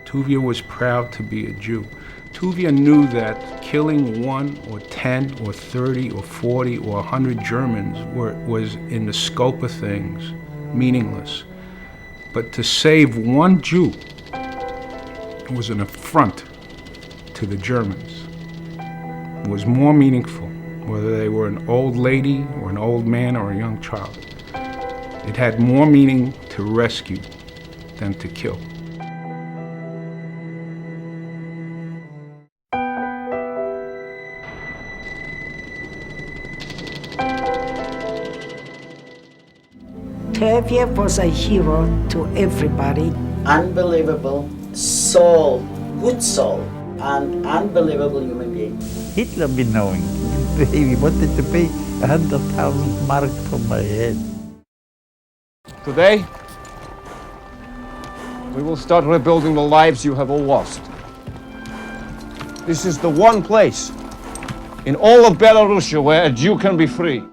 Tuvia was proud to be a Jew. Tuvia knew that killing 1 or 10 or 30 or 40 or 100 Germans was, in the scope of things, meaningless. But to save 1 Jew was an affront to the Germans. It was more meaningful, whether they were an old lady or an old man or a young child. It had more meaning to rescue than to kill. Tuvia was a hero to everybody. Unbelievable soul, good soul, and unbelievable human being. Hitler be knowing. He wanted to pay 100,000 mark for my head. Today, we will start rebuilding the lives you have all lost. This is the one place in all of Belarus where a Jew can be free.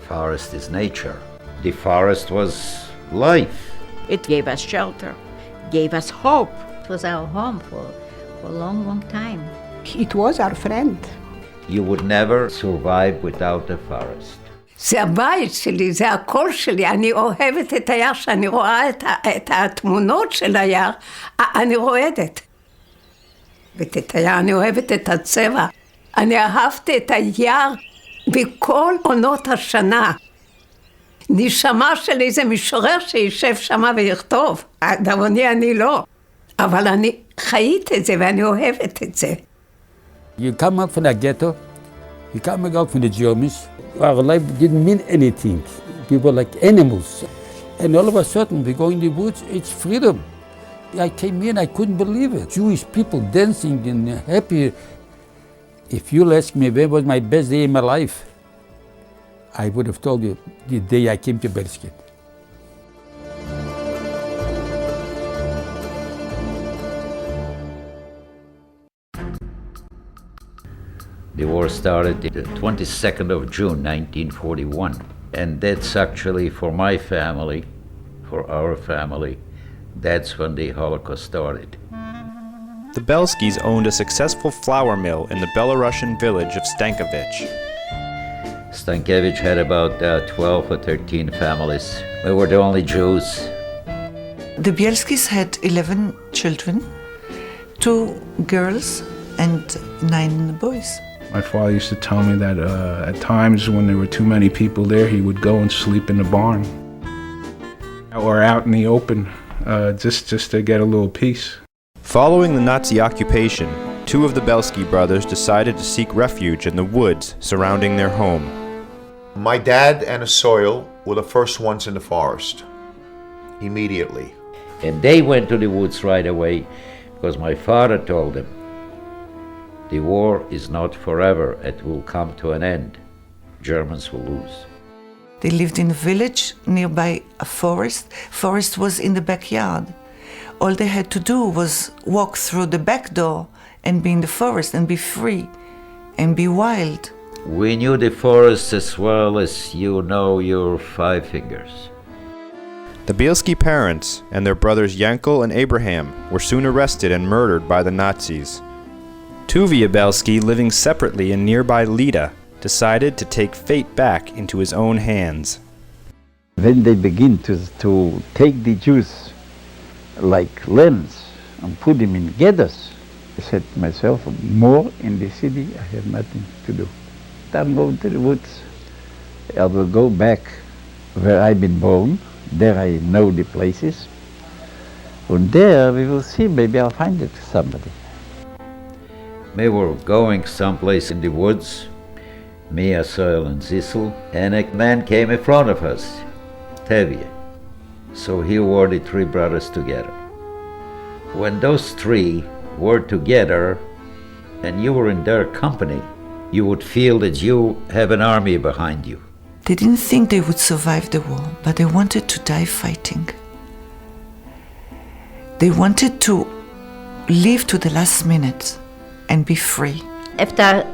Forest is nature. The forest was life. It gave us shelter, gave us hope. It was our home for a long, long time. It was our friend. You would never survive without the forest. זה הבית שלי, זה הקול שלי, אני אוהבת את היער, שאני רואה את התמונות של היער, אני רועדת. ואת היער, אני אוהבת את הצבע. אני אהבתי את היער בכל עונות השנה. נשמה של איזה משורר שישב שמה ויכתוב. דאבוני אני לא, אבל אני חיית את זה ואני אוהבת את זה. You come out from the ghetto, you come out from the Germans. Our life didn't mean anything. We were like animals. And all of a sudden, we go in the woods, it's freedom. I came in, I couldn't believe it. Jewish people dancing and happy. If you'll ask me when was my best day in my life, I would have told you the day I came to Bielski. The war started the 22nd of June, 1941. And that's actually, for my family, for our family, that's when the Holocaust started. The Bielskis owned a successful flour mill in the Belarusian village of Stankovic. Stankovic had about 12 or 13 families. We were the only Jews. The Bielskis had 11 children, 2 girls and 9 boys. My father used to tell me that at times when there were too many people there, he would go and sleep in the barn or out in the open just to get a little peace. Following the Nazi occupation, 2 of the Bielski brothers decided to seek refuge in the woods surrounding their home. My dad and Asoil were the first ones in the forest, immediately. And they went to the woods right away because my father told them, the war is not forever, it will come to an end. Germans will lose. They lived in a village nearby a forest. Forest was in the backyard. All they had to do was walk through the back door and be in the forest and be free and be wild. We knew the forest as well as you know your 5 fingers. The Bielski parents and their brothers Yankel and Abraham were soon arrested and murdered by the Nazis. Tuvia Bielski, living separately in nearby Lida, decided to take fate back into his own hands. When they begin to take the Jews like lambs and put them in gathers, I said to myself, more in the city, I have nothing to do. I'm going to the woods. I will go back where I've been born. There I know the places. From there we will see, maybe I'll find it somebody. We were going someplace in the woods, me, Asoil, and Zissel, and a man came in front of us, Tuvia. So here were the 3 brothers together. When those 3 were together, and you were in their company, you would feel that you have an army behind you. They didn't think they would survive the war, but they wanted to die fighting. They wanted to live to the last minute and be free. After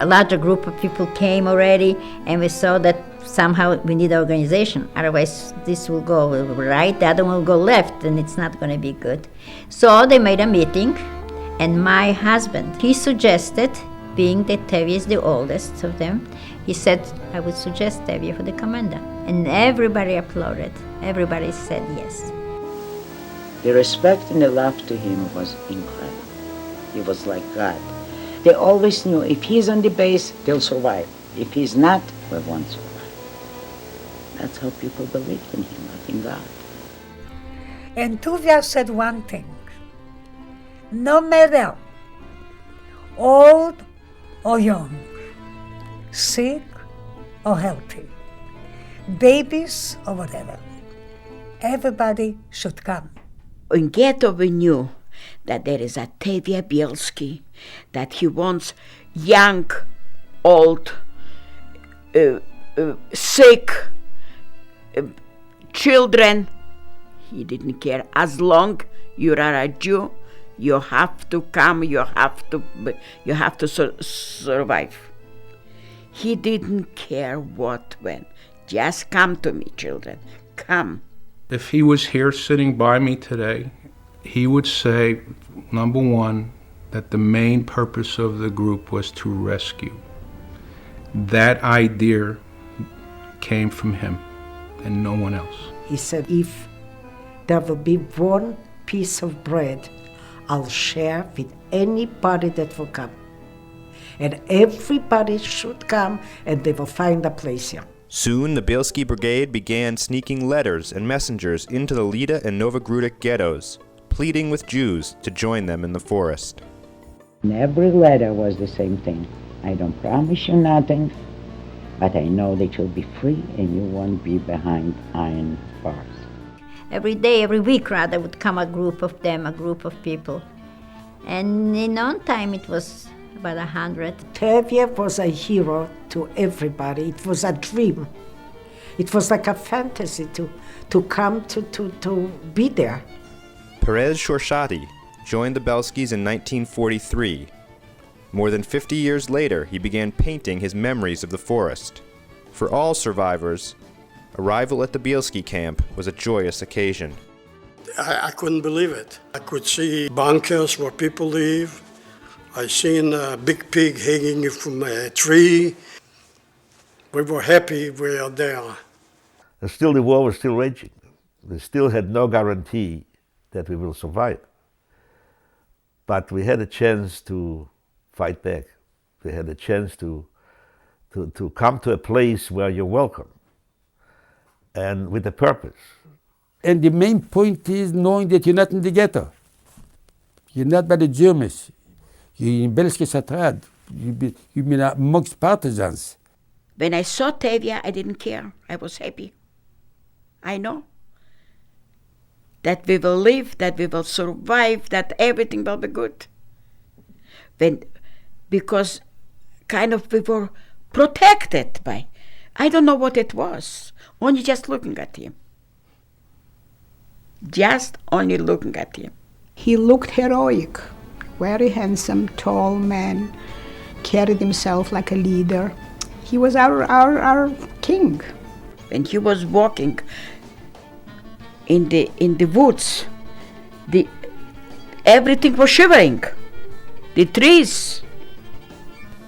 a larger group of people came already, and we saw that somehow we need organization. Otherwise, this will go right, the other one will go left, and it's not going to be good. So they made a meeting, and my husband, he suggested, being that Tuvia is the oldest of them, he said, I would suggest Tuvia for the commander. And everybody applauded. Everybody said yes. The respect and the love to him was incredible. He was like God. They always knew if he's on the base, they'll survive. If he's not, we won't survive. That's how people believed in him, like in God. And Tuvia said one thing: no matter old or young, sick or healthy, babies or whatever, everybody should come. In ghetto we knew that there is a Tuvia Bielski, that he wants young, old, sick, children. He didn't care. As long you are a Jew, you have to come, you have to survive. He didn't care what, when. Just come to me, children, come. If he was here sitting by me today, he would say, number one, that the main purpose of the group was to rescue. That idea came from him and no one else. He said, if there will be one piece of bread, I'll share with anybody that will come. And everybody should come and they will find a place here. Soon, the Bielski Brigade began sneaking letters and messengers into the Lida and Novogrudok ghettos, pleading with Jews to join them in the forest. And every letter was the same thing. I don't promise you nothing, but I know that you'll be free and you won't be behind iron bars. Every day, every week rather, would come a group of them, a group of people. And in no time it was about 100. Tuvia was a hero to everybody. It was a dream. It was like a fantasy to come to be there. Perez Shorshati joined the Bielskis in 1943. More than 50 years later, he began painting his memories of the forest. For all survivors, arrival at the Bielski camp was a joyous occasion. I couldn't believe it. I could see bunkers where people live. I seen a big pig hanging from a tree. We were happy we were there. And still the war was still raging. We still had no guarantee that we will survive. But we had a chance to fight back. We had a chance to come to a place where you're welcome and with a purpose. And the main point is knowing that you're not in the ghetto. You're not by the Germans. You're in Bielski Satrad. You've been amongst partisans. When I saw Tuvia, I didn't care. I was happy. I know that we will live, that we will survive, that everything will be good. Because kind of we were protected by, I don't know what it was, only just looking at him. Just only looking at him. He looked heroic, very handsome, tall man, carried himself like a leader. He was our king. When he was walking in the woods, everything was shivering. The trees.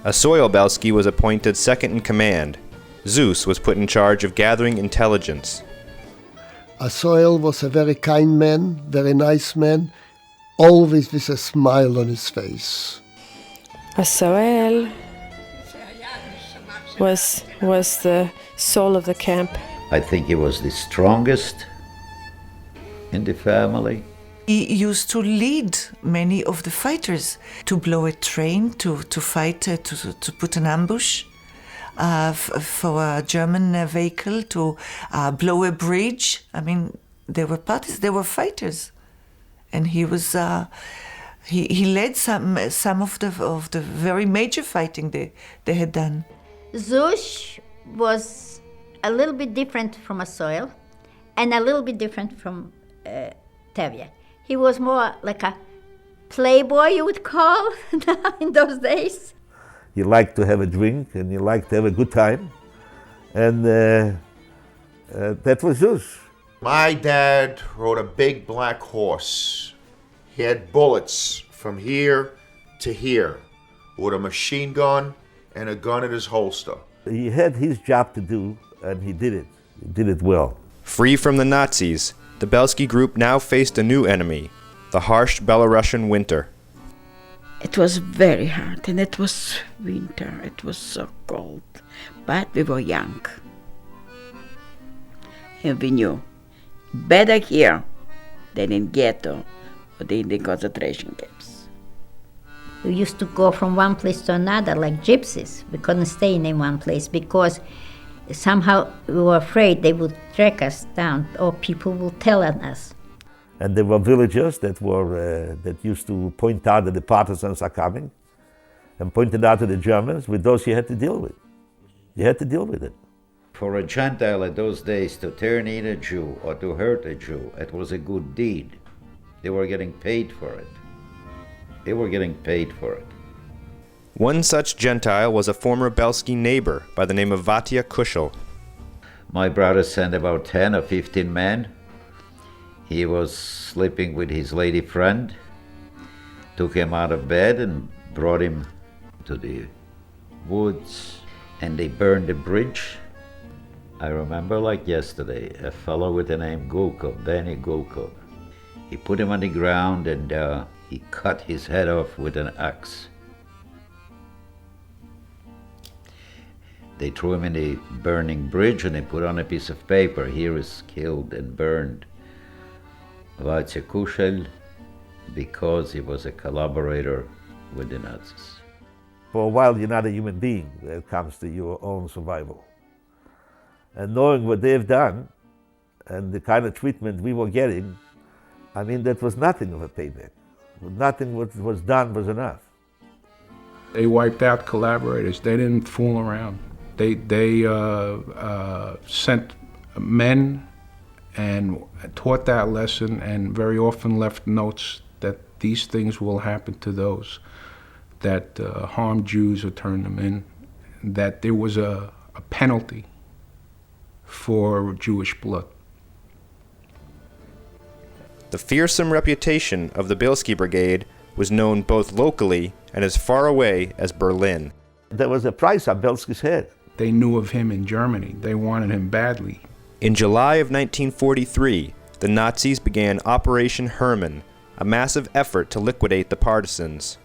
A soil Bielski was appointed second in command. Zeus was put in charge of gathering intelligence. Asoil was a very kind man, very nice man, always with a smile on his face. Asoil was the soul of the camp. I think he was the strongest in the family. He used to lead many of the fighters to blow a train, to fight, to put an ambush for a German vehicle, to blow a bridge. I mean, they were parties, they were fighters. And he was He led some of the very major fighting they had done. Zush was a little bit different from Asoil and a little bit different from Tuvia. He was more like a playboy, you would call, in those days. He liked to have a drink and he liked to have a good time. And that was Zush. My dad rode a big black horse. He had bullets from here to here with a machine gun and a gun in his holster. He had his job to do and he did it. He did it well. Free from the Nazis, the Bielski group now faced a new enemy, the harsh Belarusian winter. It was very hard, and it was winter. It was so cold, but we were young. And we knew, better here than in ghetto or in the concentration camps. We used to go from one place to another like gypsies. We couldn't stay in one place because somehow we were afraid they would track us down or people would tell on us. And there were villagers that used to point out that the Partisans are coming and pointed out to the Germans. With those you had to deal with. You had to deal with it. For a Gentile in those days to turn in a Jew or to hurt a Jew, it was a good deed. They were getting paid for it. They were getting paid for it. One such Gentile was a former Bielski neighbor by the name of Vatia Kushel. My brother sent about 10 or 15 men. He was sleeping with his lady friend, took him out of bed and brought him to the woods, and they burned the bridge. I remember like yesterday, a fellow with the name Gulkov, Benny Gulkov. He put him on the ground and he cut his head off with an axe. They threw him in the burning bridge and they put on a piece of paper, "Here is killed and burned Vatia Kushel," because he was a collaborator with the Nazis. For a while, you're not a human being when it comes to your own survival. And knowing what they've done and the kind of treatment we were getting, I mean, that was nothing of a payback. Nothing what was done was enough. They wiped out collaborators. They didn't fool around. They sent men and taught that lesson and very often left notes that these things will happen to those that harm Jews or turn them in, that there was a penalty for Jewish blood. The fearsome reputation of the Bielski Brigade was known both locally and as far away as Berlin. There was a price on Bielski's head. They knew of him in Germany. They wanted him badly. In July of 1943, the Nazis began Operation Herman, a massive effort to liquidate the Partisans.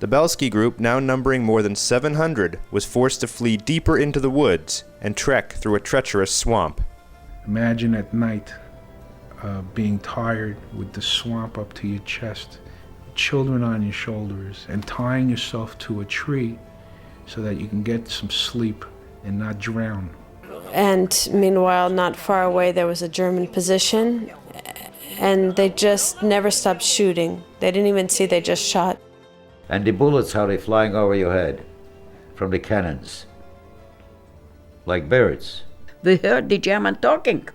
The Bielski group, now numbering more than 700, was forced to flee deeper into the woods and trek through a treacherous swamp. Imagine at night being tired with the swamp up to your chest, children on your shoulders, and tying yourself to a tree so that you can get some sleep and not drown. And meanwhile, not far away, there was a German position, and they just never stopped shooting. They didn't even see, they just shot. And the bullets, how they flying over your head from the cannons, like birds. We heard the German talking.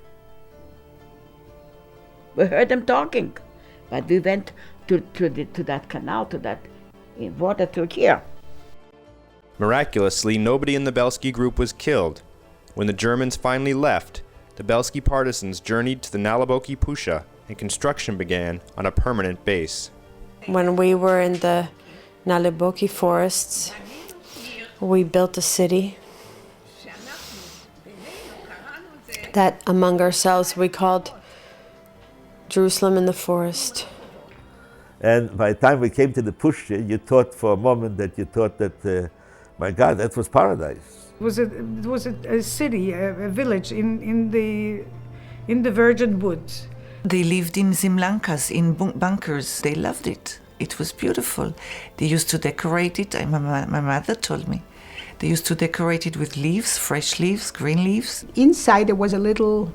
We heard them talking, but we went to that canal, to that water to here. Miraculously, nobody in the Bielski group was killed. When the Germans finally left, the Bielski Partisans journeyed to the Naliboki Pusha and construction began on a permanent base. When we were in the Naliboki forests, we built a city that among ourselves we called Jerusalem in the forest. And by the time we came to the Pusha, you thought for a moment that my God, that was paradise. It was a city, a village in the virgin woods. They lived in Zimlankas, in bunkers. They loved it. It was beautiful. They used to decorate it. My mother told me. They used to decorate it with leaves, fresh leaves, green leaves. Inside there was a little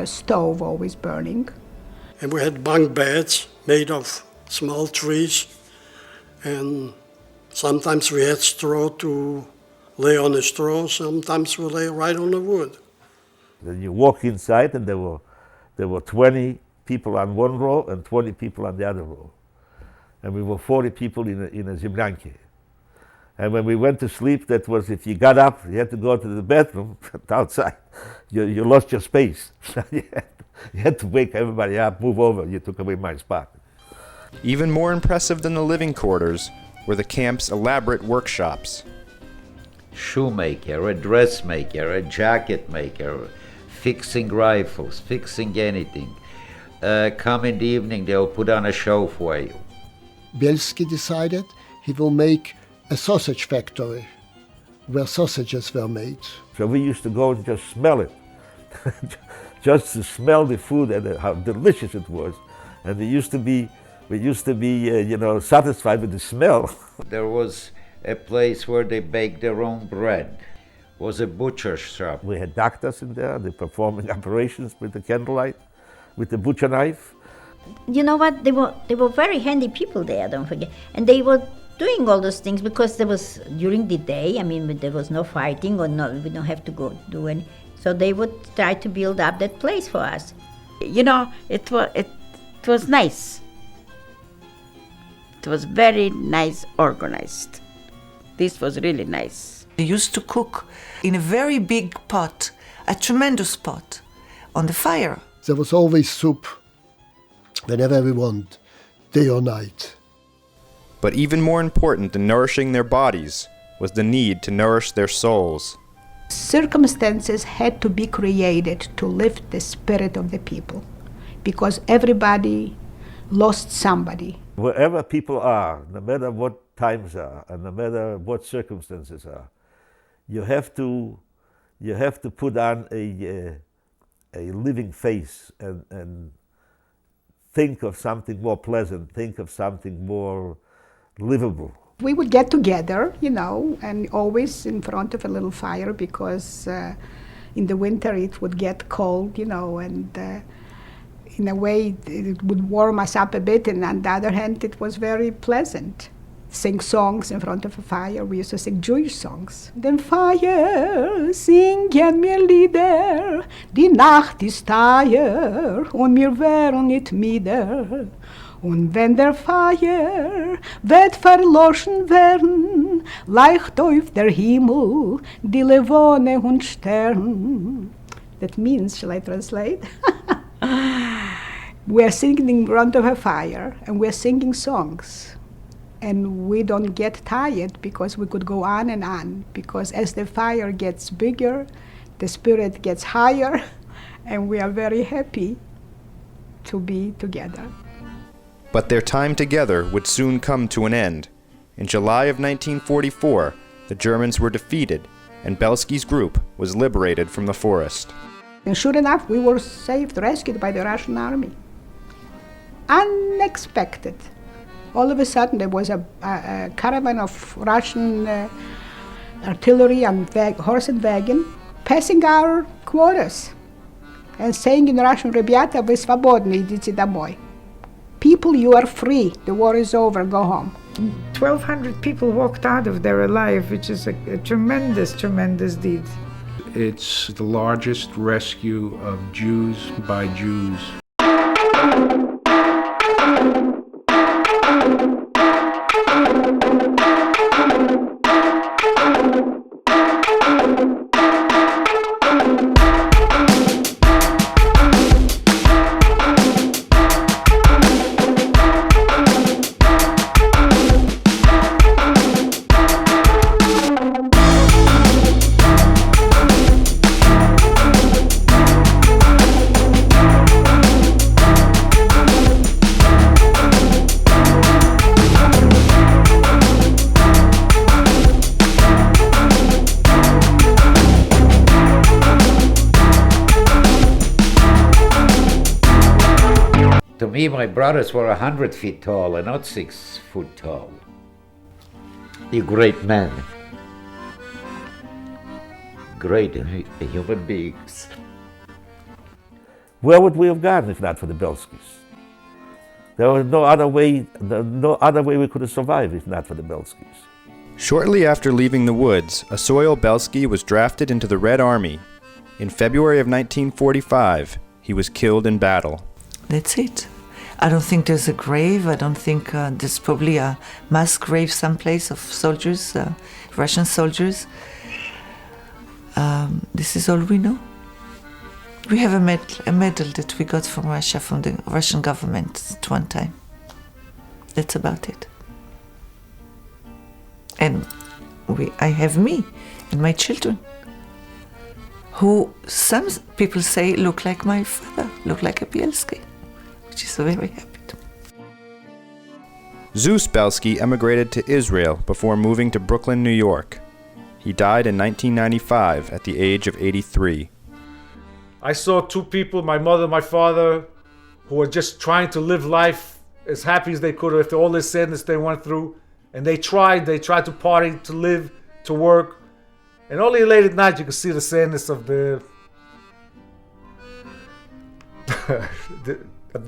stove always burning. And we had bunk beds made of small trees, and sometimes we had straw to lay on the straw, sometimes we lay right on the wood. Then you walk inside and there were 20 people on one row and 20 people on the other row. And we were 40 people in a ziemniaki. And when we went to sleep, that was if you got up, you had to go to the bathroom outside. You lost your space. You had to wake everybody up, move over. You took away my spot. Even more impressive than the living quarters were the camp's elaborate workshops. Shoemaker, a dressmaker, a jacket maker, fixing rifles, fixing anything. Come in the evening, they'll put on a show for you. Bielski decided he will make a sausage factory where sausages were made. So we used to go and just smell it, just to smell the food and how delicious it was. And we used to be satisfied with the smell. There was a place where they baked their own bread. It was a butcher shop. We had doctors in there, they performing operations with the candlelight, with the butcher knife. You know what? They were very handy people there, don't forget. And they were doing all those things because there was, during the day, I mean, there was no fighting or no, we don't have to go do any. So they would try to build up that place for us. You know, it was nice. It was very nice organized. This was really nice. They used to cook in a very big pot, a tremendous pot, on the fire. There was always soup, whenever we want, day or night. But even more important than nourishing their bodies was the need to nourish their souls. Circumstances had to be created to lift the spirit of the people, because everybody lost somebody. Wherever people are, no matter what times are, and no matter what circumstances are, you have to put on a living face and think of something more pleasant, think of something more livable. We would get together, you know, and always in front of a little fire because in the winter it would get cold, you know, and in a way it would warm us up a bit, and on the other hand it was very pleasant. Sing songs in front of a fire. We used to sing Jewish songs. Den Feuer singen mir Lieder, die Nacht ist teuer und wir wären nicht müde. Und wenn der Feuer wird verloschen werden, leicht auf der Himmel die Levone und Stern. That means, shall I translate? We are singing in front of a fire and we are singing songs. And we don't get tired because we could go on, because as the fire gets bigger, the spirit gets higher, and we are very happy to be together. But their time together would soon come to an end. In July of 1944, the Germans were defeated, and Bielski's group was liberated from the forest. And sure enough, we were saved, rescued by the Russian army. Unexpected. All of a sudden, there was a caravan of Russian artillery and horse and wagon passing our quarters and saying in Russian, "Ребята, вы свободны, идите домой." People, you are free. The war is over. Go home. 1,200 people walked out of there alive, which is a tremendous, tremendous deed. It's the largest rescue of Jews by Jews. To me, my brothers were 100 feet tall and not 6 foot tall. You great men. Great human beings. Where would we have gone if not for the Bielskis? There was no other way we could have survived if not for the Bielskis. Shortly after leaving the woods, Asoil Bielski was drafted into the Red Army. In February of 1945, he was killed in battle. That's it. I don't think there's a grave. I don't think there's probably a mass grave someplace of soldiers, Russian soldiers. This is all we know. We have a medal that we got from Russia, from the Russian government at one time. That's about it. And I have me and my children, who some people say look like my father, look like a Bielski, which is very happy to me. Zeus Bielski emigrated to Israel before moving to Brooklyn, New York. He died in 1995 at the age of 83. I saw two people, my mother and my father, who were just trying to live life as happy as they could after all this sadness they went through. And they tried to party, to live, to work. And only late at night you could see the sadness of the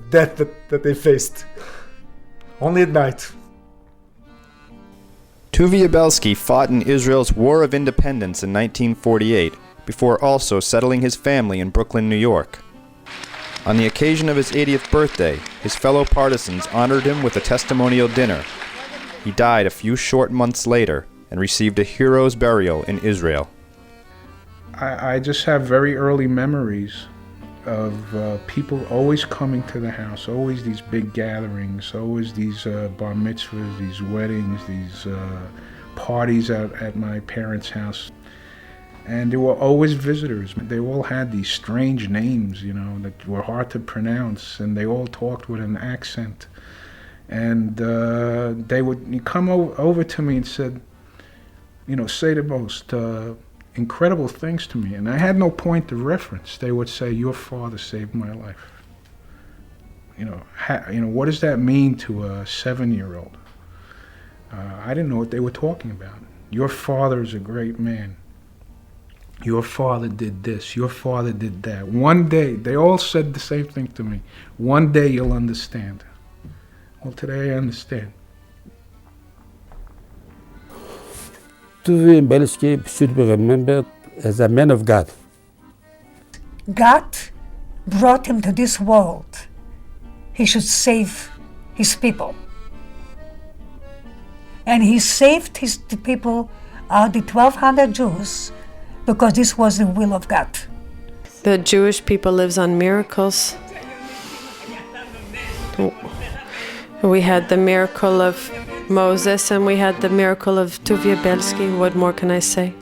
death that they faced. Only at night. Tuvia Bielski fought in Israel's War of Independence in 1948, before also settling his family in Brooklyn, New York. On the occasion of his 80th birthday, his fellow partisans honored him with a testimonial dinner. He died a few short months later and received a hero's burial in Israel. I just have very early memories of people always coming to the house, always these big gatherings, always these bar mitzvahs, these weddings, these parties at my parents' house. And there were always visitors. They all had these strange names, that were hard to pronounce, and they all talked with an accent. And they would come over to me and said, say the most incredible things to me. And I had no point of reference. They would say, your father saved my life. What does that mean to a 7-year-old? I didn't know what they were talking about. Your father is a great man. Your father did this, your father did that. One day, they all said the same thing to me. One day you'll understand. Well, today I understand. Tuvia Bielski should be remembered as a man of God. God brought him to this world. He should save his people. And he saved the people, the 1,200 Jews, because this was the will of God. The Jewish people lives on miracles. We had the miracle of Moses and we had the miracle of Tuvia Bielski. What more can I say?